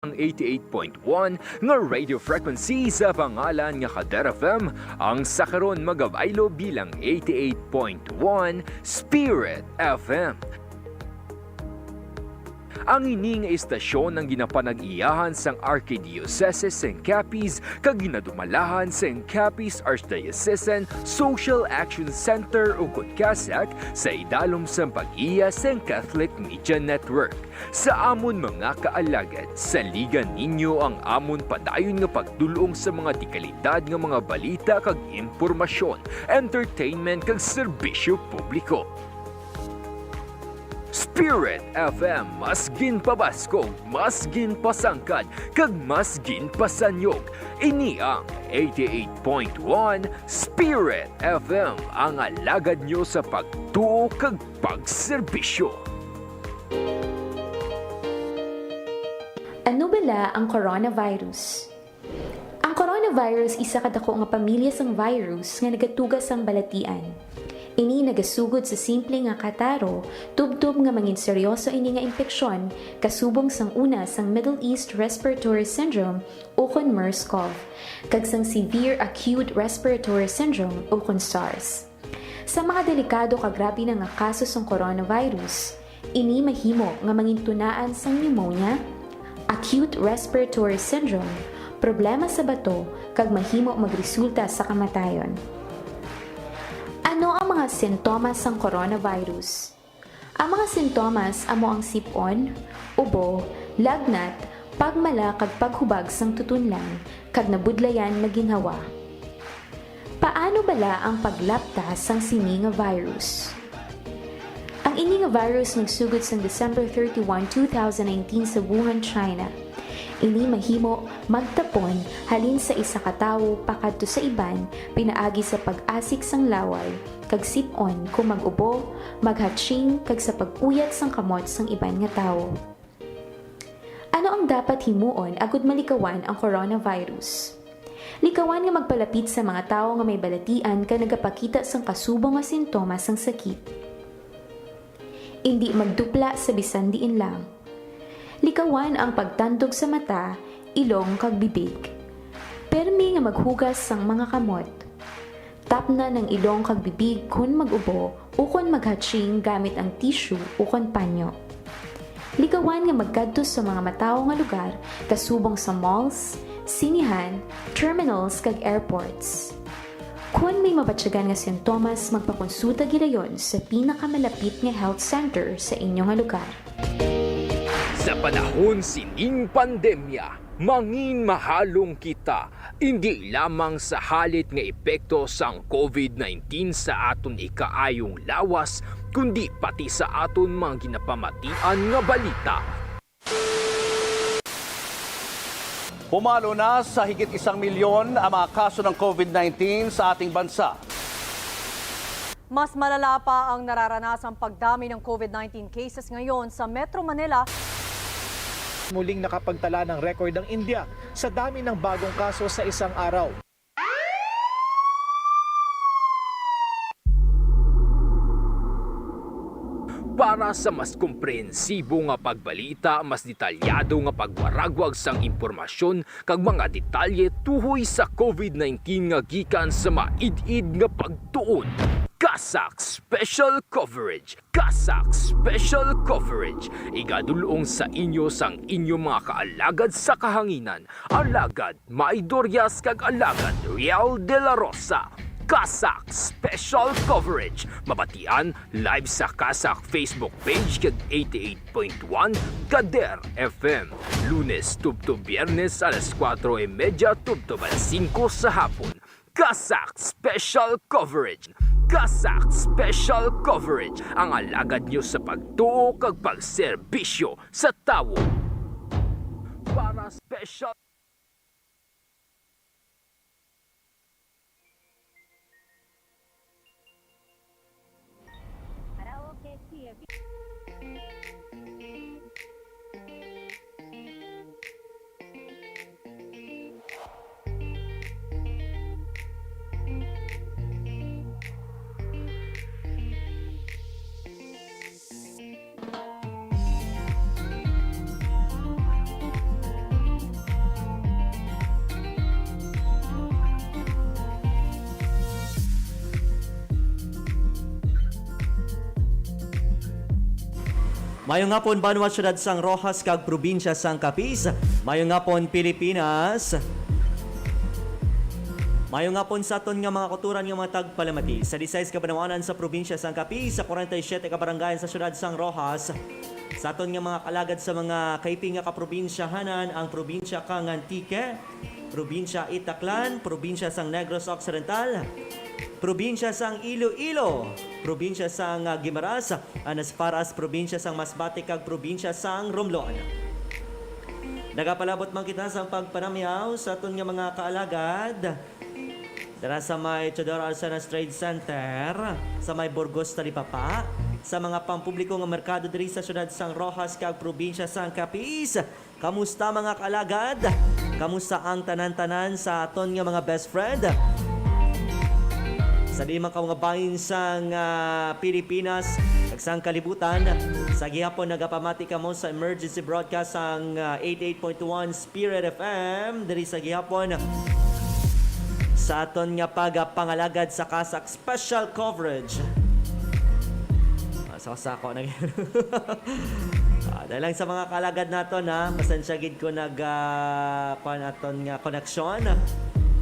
Ang 88.1 nga radio frequency sa pangalan nga Kader FM ang sakaron magabaylo bilang 88.1 Spirit FM. Ang ini nga istasyon ang ginapanag-iyahan sang Archdiocese St. Capiz kag ginadumalahan St. Capiz Archdiocesan Social Action Center ug Kasak sa idalom sang pag-iya St. Catholic Media Network. Sa amon mga kaalagad, saligan ninyo ang amon padayon nga pagdulong sa mga dekalidad nga mga balita kag impormasyon, entertainment kag serbisyo publiko. Spirit FM, mas ginpabaskog, mas ginpasangkad, kag mas ginpasanyog. Ini ang 88.1 Spirit FM, ang alagad nyo sa pagtuo kag pagserbisyo. Ano bala ang coronavirus? Ang coronavirus isa kadako nga pamilya sang virus nga nagatugas sang balatian. Ini nagasugod sa simple nga kataro, tubtob nga mangin seryoso ini nga impeksyon kasubong sang una sang Middle East Respiratory Syndrome o kon MERS-CoV, kag sang Severe Acute Respiratory Syndrome o kon SARS. Sa mga delikado kag grabe na nga kaso sang coronavirus, ini mahimo nga mangin tunaan sang pneumonia, acute respiratory syndrome, problema sa bato, kag mahimo magresulta sa kamatayon. Ano ang mga sintomas ng coronavirus? Ang mga sintomas amo ang sipon, ubo, lagnat, pagmala kag paghubag sang tutunlan, kag nabudlayan na ginhawa. Paano bala ang paglapta sang sini nga virus? Ang ini nga virus nagsugod sa December 31, 2019 sa Wuhan, China. Ini mahimo magtapon halin sa isa ka tawo pakadto sa iban pinaagi sa pag-asik sang laway, kag sip-on kung mag-ubo, maghatching kag sa pag-uyat sang kamot sang iban nga tawo. Ano ang dapat himuon agud malikawan ang coronavirus? Likawan nga magpalapit sa mga tawo nga may balatian kag nagapakita sang kasubong nga sintomas sang sakit. Hindi magdupla sa bisan diin lang. Likawan ang pagtandog sa mata, ilong kag bibig. Permi nga maghugas sang mga kamot. Tapna ng ilong kag bibig kun mag-ubo o kun maghatching gamit ang tissue o kun panyo. Likawan nga magkadto sa mga matawo nga lugar kasubong sa malls, sinihan, terminals kag airports. Kung may mabatyagan nga sintomas, magpakonsulta gidayon sa pinakamalapit nga health center sa inyong nga lugar. Sa panahon sining pandemya, mangin mahalong kita, hindi lamang sa halit nga epekto sang COVID-19 sa aton ikaayong lawas, kundi pati sa aton mga ginapamatian nga balita. Pumalo na sa higit 1 milyon ang mga kaso ng COVID-19 sa ating bansa. Mas malala pa ang nararanasang pagdami ng COVID-19 cases ngayon sa Metro Manila. Muling nakapagtala ng record ang India sa dami ng bagong kaso sa isang araw. Para sa mas komprehensibo nga pagbalita, mas detalyado nga pagwaragwag sang impormasyon kag mga detalye tuhoy sa COVID-19 nga gikan sa maid-id nga pagtuon. Kasak Special Coverage! Kasak Special Coverage! Igadulong sa inyo sang inyong mga kaalagad sa kahanginan. Alagad Maidoryas kag Alagad Real de la Rosa. Kasak Special Coverage! Mabatian live sa Kasak Facebook page kag 88.1 Kader FM. Lunes tubto Biyernes alas 4:30 tubto alas 5 sa hapon. Kasak Special Coverage! Kasak Special Coverage, ang alagad nyo sa pagtuo kag pagserbisyo sa tawo. Para special Mayo nga pon Banwa Syudad sang Rojas kag probinsya sang Capiz. Mayo nga pon Pilipinas. Mayo nga pon sa aton nga mga kuturan nga mga tagpalamati. Sa 16 ka Banawanan sa probinsya sang Capiz, sa 47 ka barangayan sa syudad sang Rojas. Sa aton nga mga kalagad sa mga kaiping nga kaprobinsyahanan, ang probinsya kang Antique, probinsya Itaklan, probinsya sang Negros Occidental, probinsya sang Iloilo, probinsya sang Guimaras, and as far as probinsya sang Masbate kag probinsya sang Romblon. Nagapalabot man kita sa pagpanamyaw sa aton nga mga kaalagad. Dara sa may Chodor Alsanas Trade Center, sa may Burgos Talipapa, sa mga pampubliko nga merkado diri sa syudad sang Rojas kag probinsya sang Capiz. Kamusta mga kaalagad? Kamusta ang tanan-tanan sa aton nga mga best friend? Sa di man ka mga bahin sang Pilipinas, ag sang kalibutan, sa gihapon nagapamati ka mo sa emergency broadcast sang 88.1 Spirit FM diri sa gihapon sa aton nga pagapangalagad sa kasak special coverage. Sako na dahil lang sa mga kalagad naton ha, pasensya gid ko aton nga koneksyon.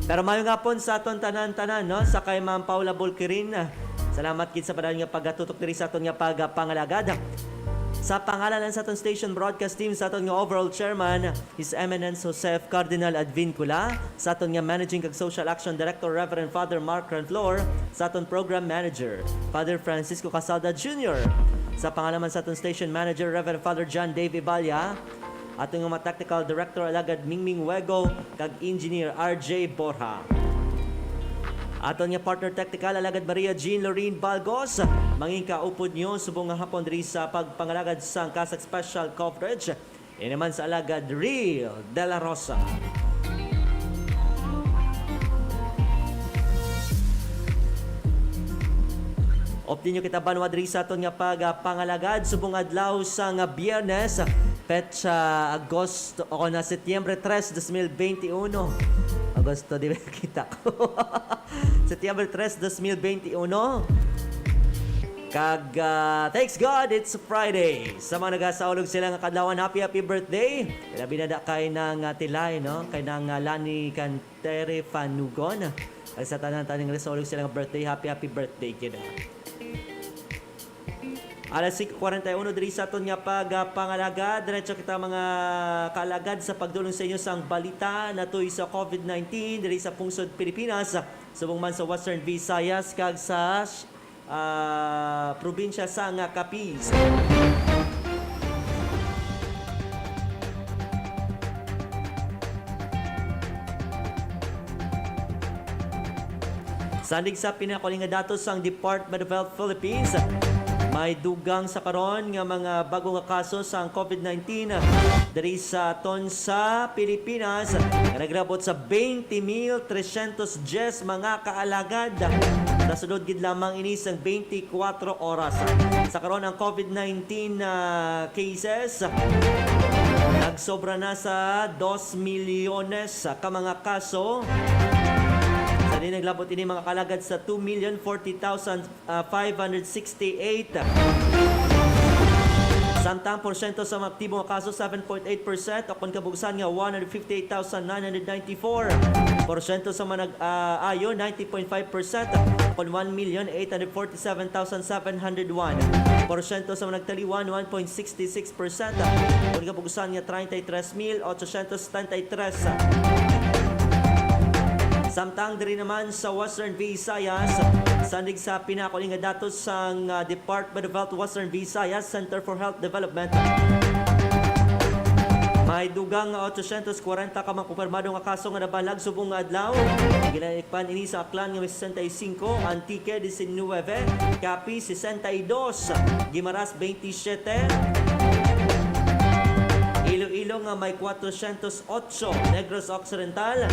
Pero mayo nga pon sa aton tanan-tanan no, sa kay Ma'am Paula Bulkirin. Salamat gid sa padaan nga pagatutok diri sa aton nga pagapangalagad. Sa pangalan sa aton station broadcast team, sa aton nga overall chairman, His Eminence Joseph Cardinal Advincula, sa aton nga managing kag social action director Reverend Father Mark Ranflor, sa aton program manager Father Francisco Casalda Jr., sa pangalan sa aton station manager Reverend Father John Dave Ibalya, aton nga technical director alagad Mingming Wego kag engineer RJ Borja. Aton nga partner technical alagad Maria Jean Lorene Balgos. Mangin kaupod nyo subong nga hapon diri sa pagpangalagad sang kasak special coverage. Ini naman sa alagad Real De La Rosa. Opti nyo kita banwa diri sa aton nga pagpangalagad subong adlaw sang Biyernes, petsa Agosto o na Setyembre 3, 2021. Agosto, di ba kita ko? Setyembre 3, 2021. Kag, thanks God, it's Friday. Sa mga nagasaulog sila nga kadlawan, happy birthday. Kaya binada kay ng Tilay, no? Kay ng Lani Cantere Fanugon. Kag sa tanan-taning nagasaulog sila nga birthday, happy birthday kina. Alas 5:41 diri sa aton nga pagpangalagad. Diretso kita mga kaalagad sa pagdulong sa inyo sang balita natuy sa COVID-19 diri sa pungsod Pilipinas, subong man sa Western Visayas kag sa probinsya sang Capiz. Sandig sa pinakuling nga datos sang Department of Health Philippines, may dugang sa karon nga mga bago nga kaso sa COVID-19 diri sa aton sa Pilipinas nga nagrabot sa 20,310 mga kaalagad. Nasunod gid lamang ini sang 24 oras. Sa karon ang COVID-19 cases nagsobra na sa 2 milyones ka mga kaso. Dali naglabot ini mga kalagad sa 2,040,568. Samtang porsyento sa mga aktibong kaso 7.8%, o kung kabugsan nga 158,994. Porsyento sa mga nag-ayo 90.5%, o kung 1,847,701. Porsyento sa mga nagtaliwan 1.66%, o kung kabugsan nga 33,873. Samtang diri naman sa Western Visayas, sandig sa pinakuling nga datos sang Department of Health Western Visayas Center for Health Development. May dugang 840 ka mga kumpirmado nga kaso nga nabalag subong nga adlaw. Ginaikpan ini sa Aklan nga 65, Antique 19, Capiz 62, Guimaras 27, Iloilo nga may 408, Negros Occidental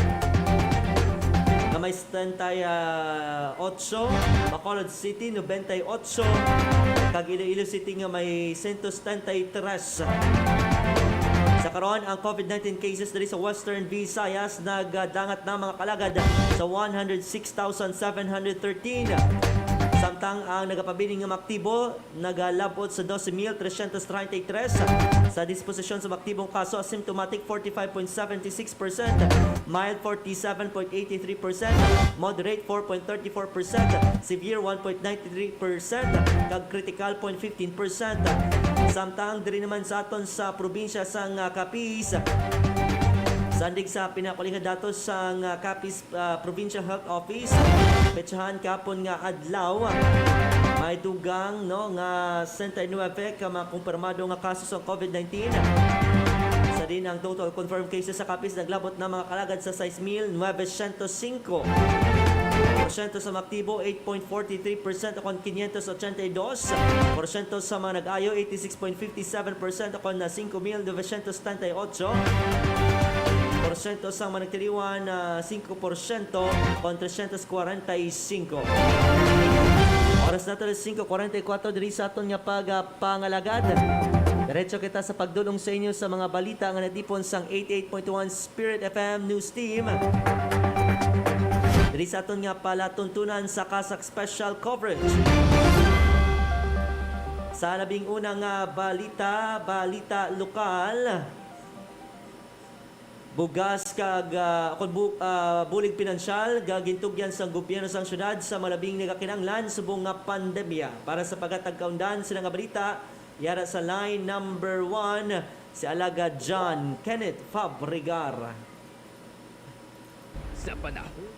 na may 78, Bacolod City 98, kag Iloilo City nga may 173. Sa karon ang COVID-19 cases diri sa Western Visayas nagdangat na mga kalagad sa 106,713. Samtang ang nagapabiling ng aktibo nagalabot sa 12,333 sa disposisyon sa aktibong kaso, asymptomatic 45.76%, mild 47.83%, moderate 4.34%, severe 1.93%, kag critical 0.15%. Samtang diri naman sa aton sa probinsya sang Capiz, sandig sa pinakuling datos sang Capiz Provincial Health Office, petsahan kapon nga adlaw, may dugang nga 69 ka mga kumpirmado nga kaso sa COVID-19. Sa din ang total confirmed cases sa Capiz naglabot na mga kalagad sa 6,905. Porsyento sa maktibo 8.43% akon 582. Porsyento sa mga nag-ayo 86.57% akon na 5,978. Porsyento sa mga nagtiliwan 5% kon 345. Oras na to 5:44 diri sa aton nga pangalagad. Diretso kita sa pagdulong sa inyo sa mga balita nga natipon sang 88.1 Spirit FM News Team. Diri sa aton nga palatuntunan sa Kasak Special Coverage. Sa labing unang balita lokal, bugas kag bulig pinansyal gagintugyan sa gobyerno sang syudad sa malabing nagakinanglan subong nga pandemya. Para sa pagatag kaundan sila nga balita, yara sa line number 1 si Alagad John Kenneth Fabregar. Sa panahon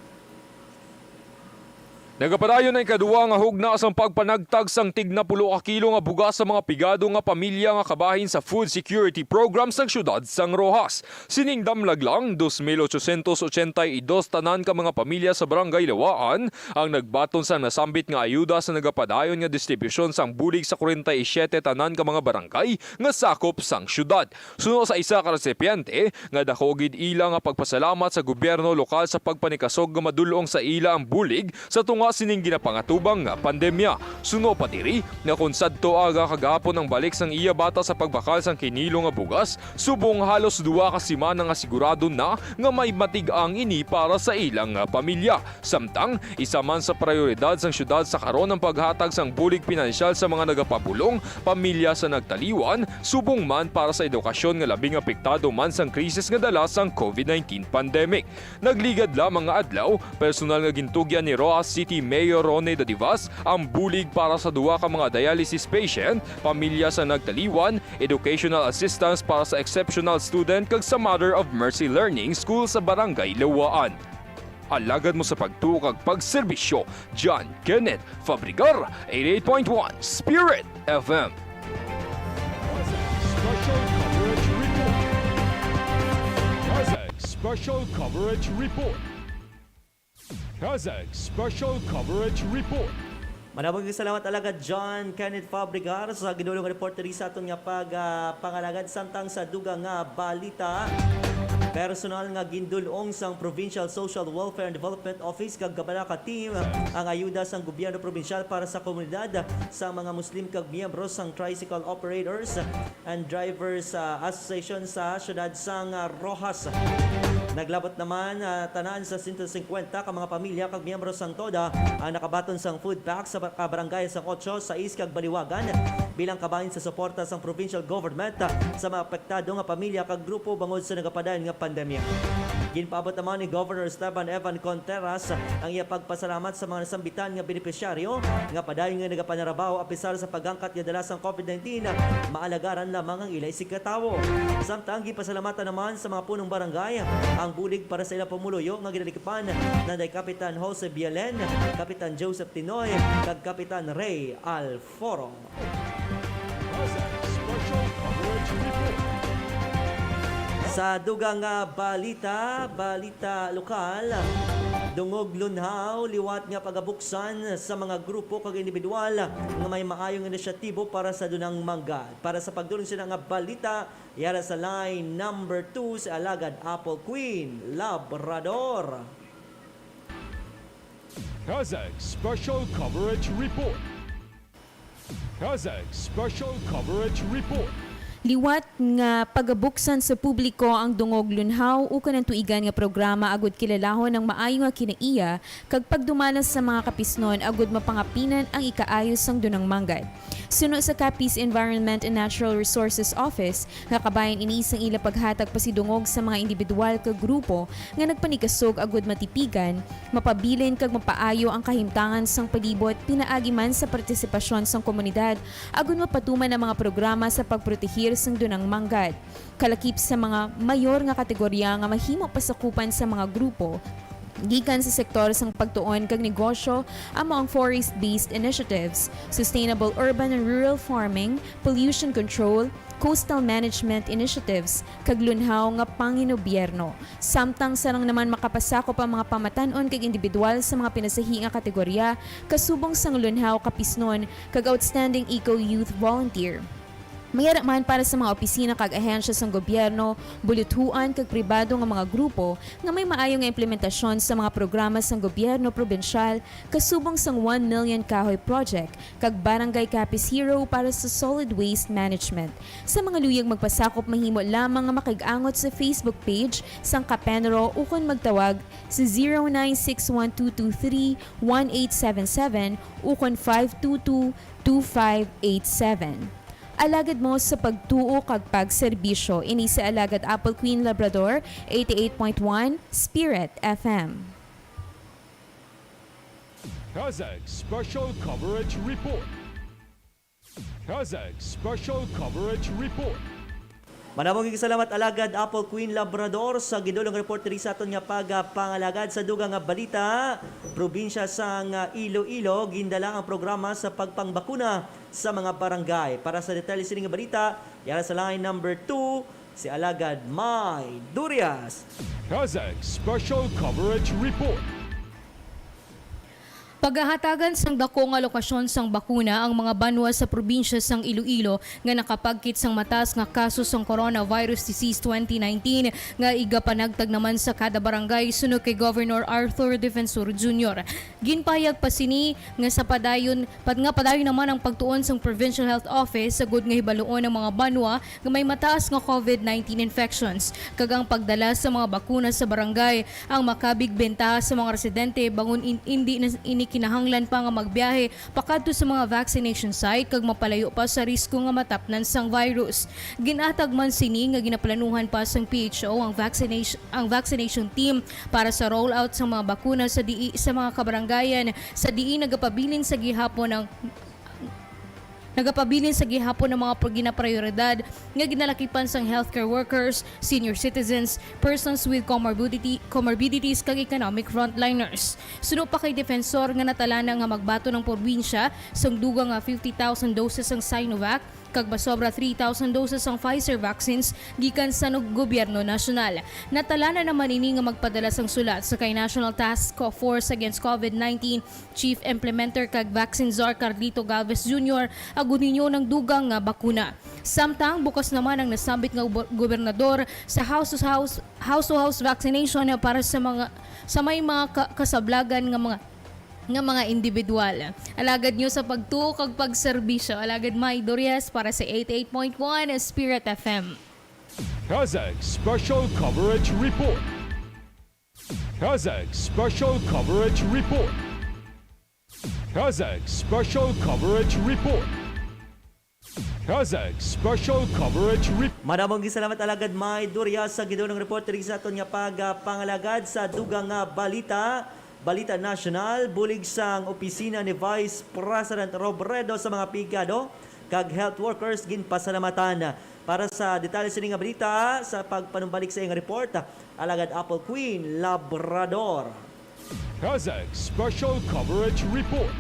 nagapadayon na ikaduwa nga hugna sa pagpanagtag sang tigna 10 ka kilo nga bugas sa mga pigado nga pamilya nga kabahin sa Food Security Program sang syudad sang Rojas. Sining damlag lang 2,882 tanan ka mga pamilya sa Barangay Lawaan ang nagbaton sa nasambit nga ayuda sa nagapadayon nga distribusyon sang bulig sa 47 tanan ka mga barangay nga sakop sang syudad. Suno sa isa ka resipyente nga dakogid ila nga pagpasalamat sa gobyerno lokal sa pagpanikasog nga madulong sa ila ang bulig sa tunga sining ginapangatubang nga pandemya. Suno pa diri nga kung sadto aga kagahapon ang balik sang iya bata sa pagbakal sang kinilo nga bugas, subong halos 2 ka semana nga sigurado na nga may matig-ang ini para sa ilang pamilya. Samtang isa man sa prioridad sang syudad sa karon ang paghatag sang bulig pinansyal sa mga nagapabulong pamilya sa nagtaliwan, subong man para sa edukasyon nga labing apektado man sang krisis nga dala sang COVID-19 pandemic. Nagligad lamang nga adlaw, personal nga gintugyan ni Rojas City Mayor Rone Dadivas ang bulig para sa 2 ka mga dialysis patient, pamilya sa nagtaliwan, educational assistance para sa exceptional student kag sa Mother of Mercy Learning School sa Barangay Lawaan. Alagad mo sa pagtukag pagserbisyo, John Kenneth Fabregar, 88.1 Spirit FM. Special Coverage Report. Kazakh Special Coverage Report. Kazakh Special Coverage Report. Manabang salamat alagad John Kenneth Fabregar sa ginulong reporter sa aton nga pangalagad samtang sa dugang nga balita. Personal nga gindulong sang Provincial Social Welfare and Development Office kag Gabalaka Team ang ayuda sang gobyerno provincial para sa komunidad sa mga Muslim kag miyembro sang Tricycle Operators and Drivers Association sa syudad sang Rojas. Naglabot naman tanan sa 150 ka mga pamilya kag miyembro sang TODA ang nakabaton sang food pack sa barangay sang 8 sa kag Baliwagan bilang kabahin sa suporta sang provincial government sa mga apektado nga pamilya kag grupo bangod sa nagapadayon nga pandemya. Ginpaabot naman ni Governor Esteban Evan Conteras ang iya pagpasalamat sa mga nasambitan nga benepisyaryo nga padayon nga nagapanarabaho apisar sa pagangkat nga dala sang COVID-19 maalagaran lamang ang ilay sigkatawo. Samtang gipasalamatan naman sa mga punong barangay ang bulig para sa ilang pamuluyo nga ginalikipan nanday Kapitan Jose Bielen, Kapitan Joseph Tinoy, kag Kapitan Ray Alforo. Kazakh Special Coverage Report. Sa dugang balita lokal, dungog lunhaw, liwat nga pagabuksan sa mga grupo kag individual nga may maayong inisyatibo para sa dunang manggad. Para sa pagdulong sila nga balita, yara sa line number 2 si Alagad Apple Queen Labrador. Kazakh Special Coverage Report. Kazakh Special Coverage Report. Liwat nga pagabuksan sa publiko ang dungog lunhaw o kanang tuigan nga programa agud kilalahon ng maayo nga kinaiya kag pagdumanas sa mga kapisnon agud mapangapinan ang ikaayos sang dunang manggad. Suno sa Capiz Environment and Natural Resources Office nga kabayan ini sang ila paghatag pasidungog sa mga individual kag grupo nga nagpanikasog agud matipigan, mapabilin kag mapaayo ang kahimtangan sang palibot pinaagi man sa partisipasyon sang komunidad agud mapatuman ang mga programa sa pagproteher sang dunang manggad. Kalakip sa mga mayor nga kategorya nga mahimo pasakupan sa mga grupo gikan sa sektor sang pagtuon kag negosyo ang mga forest-based initiatives, sustainable urban and rural farming, pollution control, coastal management initiatives, kag lunhaw nga panginobyerno. Samtang sarang naman makapasakop ang mga pamatanon kag individual sa mga pinasahi nga kategorya, kasubong sang lunhaw kapisnon kag outstanding eco-youth volunteer. Mayara man para sa mga opisina kag ahensya sang gobyerno, buluthuan kag pribado nga mga grupo nga may maayo nga implementasyon sa mga programa sang gobyerno probinsyal kasubong sang 1 million kahoy project kag Barangay Capiz Hero para sa solid waste management. Sa mga luyag magpasakop mahimo lamang nga makig-angot sa Facebook page sang Kapenro ukon magtawag sa 0961-223-1877 ukon 522-2587. Alagad mo sa pagtuo kag pagserbisyo ini sa Alagad Apple Queen Labrador 88.1 Spirit FM. Kazakh Special Coverage Report. Kazakh Special Coverage Report. Manamong salamat Alagad Apple Queen Labrador sa gidulong report diri sa aton nga pagpangalagad sa dugang nga balita. Probinsya sang Iloilo gindala ang programa sa pagpangbakuna sa mga barangay. Para sa detalye sining nga balita, yara sa line number 2 si Alagad May Durias. Kazakh Special Coverage Report. Paghahatagan sang dako nga lokasyon sang bakuna ang mga banwa sa probinsya sang Iloilo nga nakapagkit sang matas nga kaso sang coronavirus disease 2019 nga igapanagtag naman sa kada barangay sunod kay Governor Arthur Defensor Jr. Ginpayag pa sini nga sa padayon naman ang pagtuon sang Provincial Health Office sa gud nga hibaluon ng mga banwa nga may mataas nga COVID-19 infections kag ang pagdala sa mga bakuna sa barangay ang makabigbenta sa mga residente bangon hindi na kinahanglan pa nga magbiyahe pakadto sa mga vaccination site kag mapalayo pa sa risko nga matapnan sang virus. Ginatag man sini nga ginaplanuhan pa sang PHO ang vaccination team para sa rollout sa mga bakuna sa mga kabarangayan sa diin nagapabilin sa gihapon ng mga ginaprioridad nga ginalakipan sang healthcare workers, senior citizens, persons with comorbidities kag economic frontliners. Suno pa kay Defensor nga natala na nga magbato ng probinsya sang dugang nga 50,000 doses ang Sinovac kag basobra 3,000 doses ang Pfizer vaccines gikan sa gobyerno nasyonal. Natala na naman ini nga magpadala sang sulat sa kay National Task Force Against COVID-19 Chief Implementer kag Vaccine Czar Carlito Galvez Jr. agun ninyo ng dugang nga bakuna. Samtang bukas naman ang nasambit nga gobernador sa house-to-house vaccination para sa may mga kasablagan nga mga individual. Alagad nyo sa pagtuo kag pagserbisyo. Alagad May Durias para sa 88.1 Spirit FM. Kazakh Special Coverage Report. Kazakh Special Coverage Report. Kazakh Special Coverage Report. Kazakh Special Coverage Report. Madamong gisalamat Alagad May Durias sa gidulong report diri sa aton nga pagpangalagad sa dugang nga Balita National, bulig sang opisina ni Vice President Robredo sa mga pigado kag health workers ginpasalamatan. Para sa detalye sa nga balita sa pagpanumbalik sa iyang report, Alagad Apple Queen Labrador. Kazakh Special Coverage Report.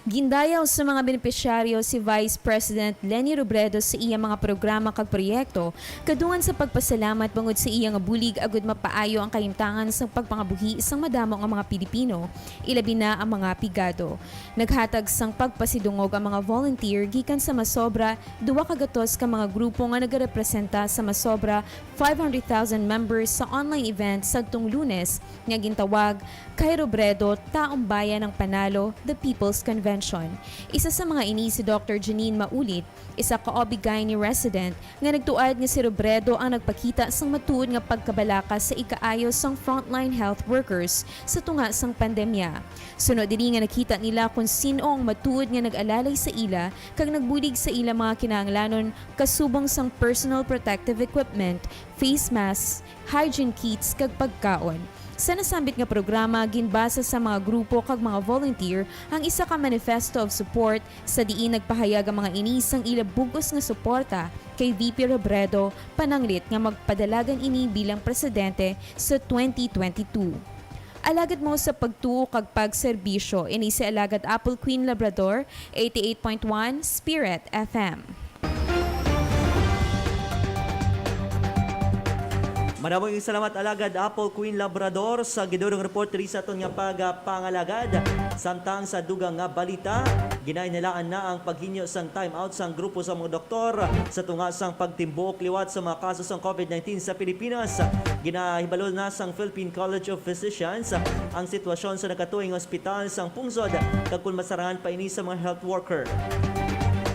Gindayaw sa mga benepisyaryo si Vice President Leni Robredo sa iyang mga programa kag proyekto kadungan sa pagpasalamat bangod sa iyang bulig agud mapaayo ang kahimtangan sa pagpangabuhi sang madamo nga mga Pilipino, ilabi na ang mga pigado. Naghatag sang pagpasidungog ang mga volunteer gikan sa masobra 2 kagatos ka mga grupo nga nagarepresenta sa masobra 500,000 members sa online event sadtong Lunes nga gintawag kay Robredo Taong Bayan ng Panalo, The People's Convention. prevention. Isa sa mga ini si Dr. Janine Maulit, isa ka OB-GYN resident nga nagtuad nga si Robredo ang nagpakita sang matuod nga pagkabalakas sa ikaayos sang frontline health workers sa tunga sang pandemya. Sunod diri nga nakita nila kung sino ang matuod nga nag-alalay sa ila kag nagbulig sa ila mga kinahanglanon kasubong sang personal protective equipment, face masks, hygiene kits kag pagkaon. Sa nasambit nga programa, ginbasa sa mga grupo kag mga volunteer ang isa ka manifesto of support sa diin nagpahayag ang mga inisang ila bugos nga suporta kay VP Robredo pananglit nga magpadalagan ini bilang presidente sa 2022. Alagad mo sa pagtuo kag pagserbisyo ini si Alagad Apple Queen Labrador, 88.1 Spirit FM. Maraming salamat Alagad Apple Queen Labrador sa gidurong report diri sa aton nga pagpangalagad. Samtang sa dugang nga balita, ginainelaan na ang paghinyo sang time out sang grupo sa mga doktor sa tunga sang pagtimbok liwat sa mga kaso sang COVID-19 sa Pilipinas. Ginahibalo na sang Philippine College of Physicians ang sitwasyon sa nakatuing ospital sang Pungsod kag kung masarangan pa ini sa mga health worker.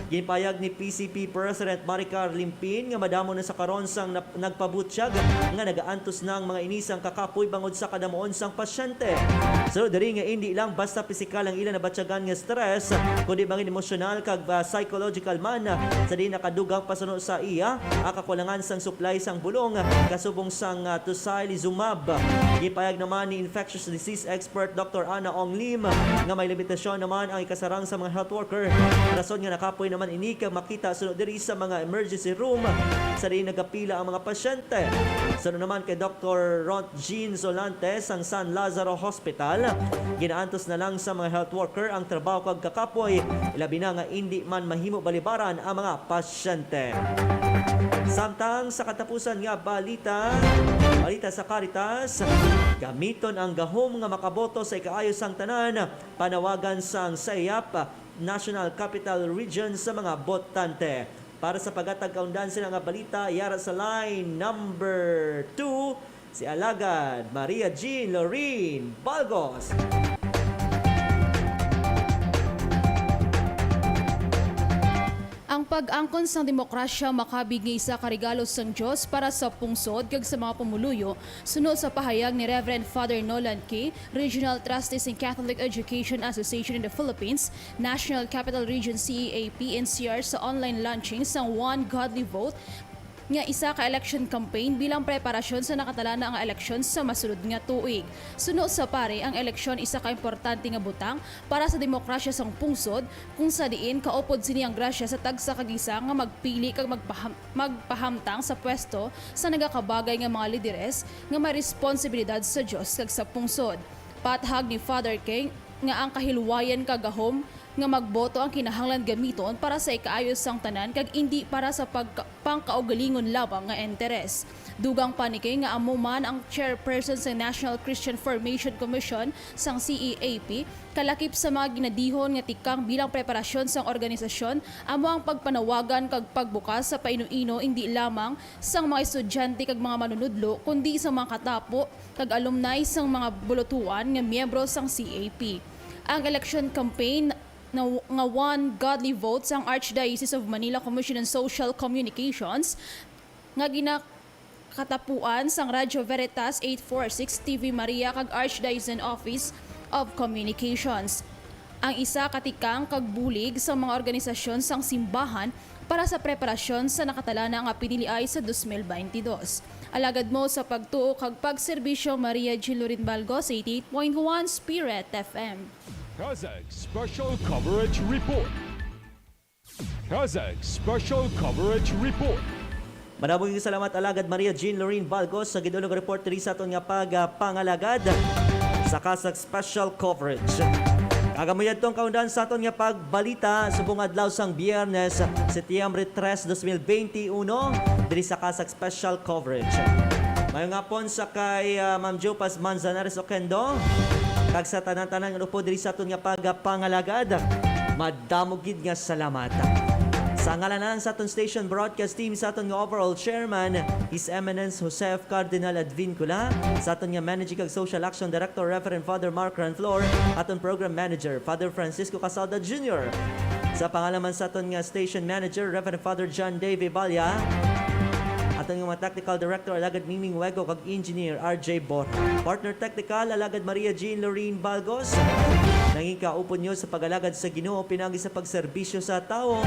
Ginpayag ni PCP President Maricar Limpin nga madamo na sa karon sang nagpabutyag nga nagaantos na ang mga inisang kakapoy bangod sa kadamuon sang pasyente. So diri nga hindi lang basta pisikal ang ilan nabatyagan nga stress kundi bangin emosyonal kag psychological man sa di nakadugang pasuno sa iya ang kakulangan sang supply sang bulong kasubong sang tocilizumab. Ginpayag naman ni infectious disease expert Dr. Ana Ong Lim nga may limitasyon naman ang ikasarang sa mga health worker. Rason nga nakapoy naman ini kag makita sunod diri sa mga emergency room sa di nagapila ang mga pasyente. Sunod naman kay Dr. Ront Jean Solantes ang San Lazaro Hospital, ginaantos na lang sa mga health worker ang trabaho kag kakapoy, ilabi na nga hindi man mahimo balibaran ang mga pasyente. Samtang sa katapusan nga balita sa Caritas, gamiton ang gahom nga makaboto sa ikaayos sang tanan, panawagan sang SAYAP National Capital Region sa mga botante. Para sa pagatag kaundan sila nga balita, yara sa line number 2, si Alagad Maria Jean Lorene Balgos. Ang pag-angkon sang demokrasya makabig nga isa ka regalo sang Dios para sa pungsod kag sa mga pumuluyo, sunod sa pahayag ni Reverend Father Nolan K., Regional Trustees in Catholic Education Association in the Philippines, National Capital Region CEAP NCR sa online launching sang One Godly Vote nga isa ka election campaign bilang preparasyon sa nakatala na ang eleksyon sa masunod nga tuig. Suno sa pare, ang eleksyon isa ka importante nga butang para sa demokrasya sang pungsod kung sa diin kaupod sini ang grasya sa tagsa kagisa nga magpili kag magpahamtang sa pwesto sa nagakabagay nga mga lideres nga may responsibilidad sa Dios kag sa pungsod. Pathag ni Father King nga ang kahilwayan kagahom nga magboto ang kinahanglan gamiton para sa ikaayos sang tanan kag hindi para sa pangkaugalingon labang nga interes. Dugang panike nga amo man ang chairperson sa National Christian Formation Commission sang CEAP, kalakip sa mga ginadihon nga tikang bilang preparasyon sang organisasyon, amo ang pagpanawagan kag pagbukas sa painuino hindi lamang sang mga estudyante kag mga manunudlo kundi sa mga katapo kag alumni sang mga bulutuan nga miyembro sang CEAP. Ang election campaign nga One Godly Vote sang Archdiocese of Manila Commission on Social Communications nga ginakatapuan sang Radyo Veritas 846 TV Maria kag Archdiocesan Office of Communications. Ang isa katikang kagbulig sa mga organisasyon sang simbahan para sa preparasyon sa nakatala na nga piniliay sa 2022. Alagad mo sa pagtuo kag pagserbisyo Maria Jean Lorene Balgos, 88.1 Spirit FM. Kazakh Special Coverage Report. Kazakh Special Coverage Report. Maraming salamat Alagad Maria Jean Lorene Balgos sa gidulong report diri sa aton nga pagpangalagad sa Kazakh Special Coverage. Kagamayad tong kaundan sa aton nga pagbalita subong adlaw sang Biyernes, Setyembre 3, 2021 diri sa Kazakh Special Coverage. Mayong hapon sa kay Ma'am Jopas Manzanares Oquendo. Kag sa tanan-tanan nga upo diri sa aton nga pagpangalagad, madamo gid nga salamat. Sa ngalanan sa aton station broadcast team sa aton nga overall chairman, His Eminence Josef Cardinal Advincula, sa aton nga Managing kag Social Action Director Reverend Father Mark Ranflor, aton Program Manager Father Francisco Casalda Jr. Sa pangalaman sa aton nga Station Manager Reverend Father John Dave Balya, aton nga mga Technical Director Alagad Miming Wego kag Engineer RJ Borja. Partner Technical Alagad Maria Jean Lorene Balgos. Nanging kaupon nyo sa pag-alagad sa Ginoo pinagi sa pagserbisyo sa tao.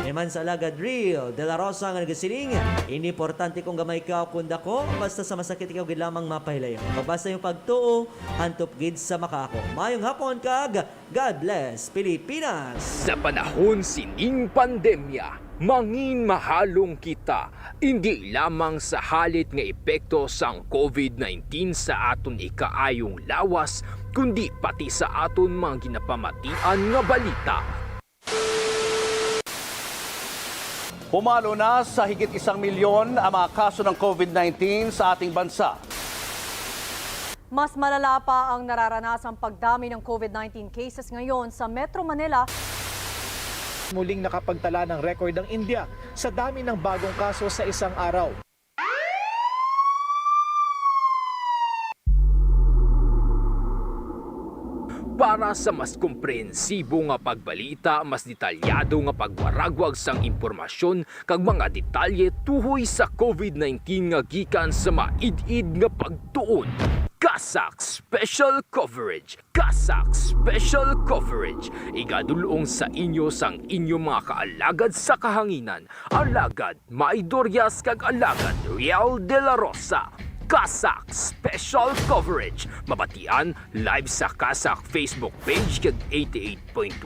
Eman sa alagad Real De La Rosa nga nagasiling, importante kung gamay ka kung dako, basta sa masakit ikaw gid lamang mapahilayo. Mabasta yung pagtuo, hantop gid sa makako. Mayong hapon kag God bless Pilipinas. Sa panahon sining pandemya, mangin mahalong kita, hindi lamang sa halit nga epekto sang COVID-19 sa aton ikaayong lawas, kundi pati sa aton mga ginapamatian nga balita. Pumalo na sa higit 1 milyon ang mga kaso ng COVID-19 sa ating bansa. Mas malala pa ang nararanasang pagdami ng COVID-19 cases ngayon sa Metro Manila. Muling nakapagtala ng record ang India sa dami ng bagong kaso sa isang araw. Para sa mas komprehensibo nga pagbalita, mas detalyado nga pagwaragwag sang impormasyon kag mga detalye tuhoy sa COVID-19 nga gikan sa maid-id nga pagtuon. Kasak Special Coverage. Kasak Special Coverage. Igadulong sa inyo sang inyong mga kaalagad sa kahanginan. Alagad Maidorias kag alagad Real De La Rosa. Kasak Special Coverage. Mabatian live sa Kasak Facebook page kag 88.1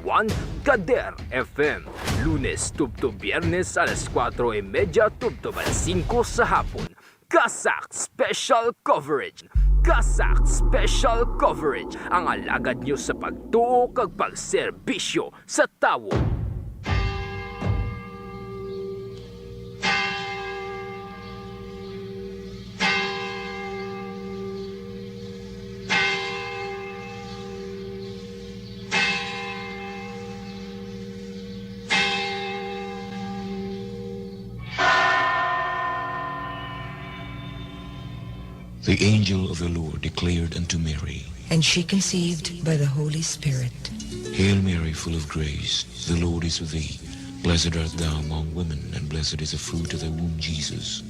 Kader FM. Lunes tubto Biyernes alas 4:30 tubto alas 5 sa hapon. Kasak Special Coverage. Kasak Special Coverage. Ang alagad nyo sa pagtuo kag pagserbisyo sa tawo. The angel of the Lord declared unto Mary, and she conceived by the Holy Spirit. Hail Mary, full of grace, the Lord is with thee. Blessed art thou among women, and blessed is the fruit of thy womb, Jesus.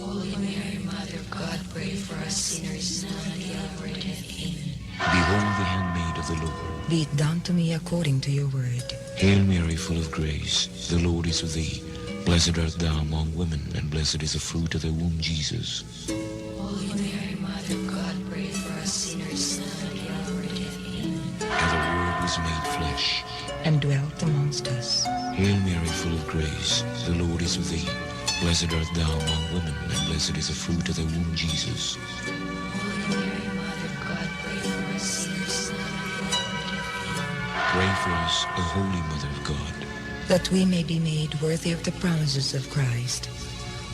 Holy Mary, Mother of God, pray for us sinners, now and at the hour of our death. Amen. Behold the handmaid of the Lord. Be it done to me according to your word. Hail Mary, full of grace, the Lord is with thee. Blessed art thou among women, and blessed is the fruit of thy womb, Jesus. Holy Mary, Mother of God, pray for us sinners, now and at the hour of our death. Amen. And the Word was made flesh, and dwelt amongst us. Hail Mary, full of grace, the Lord is with thee. Blessed art thou among women, and blessed is the fruit of thy womb, Jesus. Holy Mary, Mother of God, pray for us sinners, now and at the hour of our death. Amen. Pray for us, O Holy Mother of God, that we may be made worthy of the promises of Christ.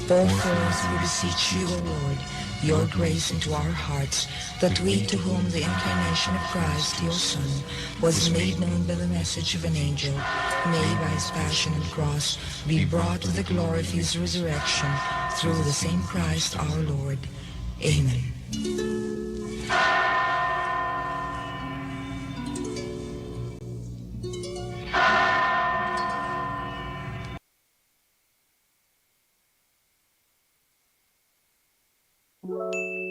Pour forth, we beseech you, O Lord, your grace into our hearts, that we, to whom the incarnation of Christ, your Son, was made known by the message of an angel, may by his passion and cross be brought to the glory of his resurrection, through the same Christ our Lord. Amen.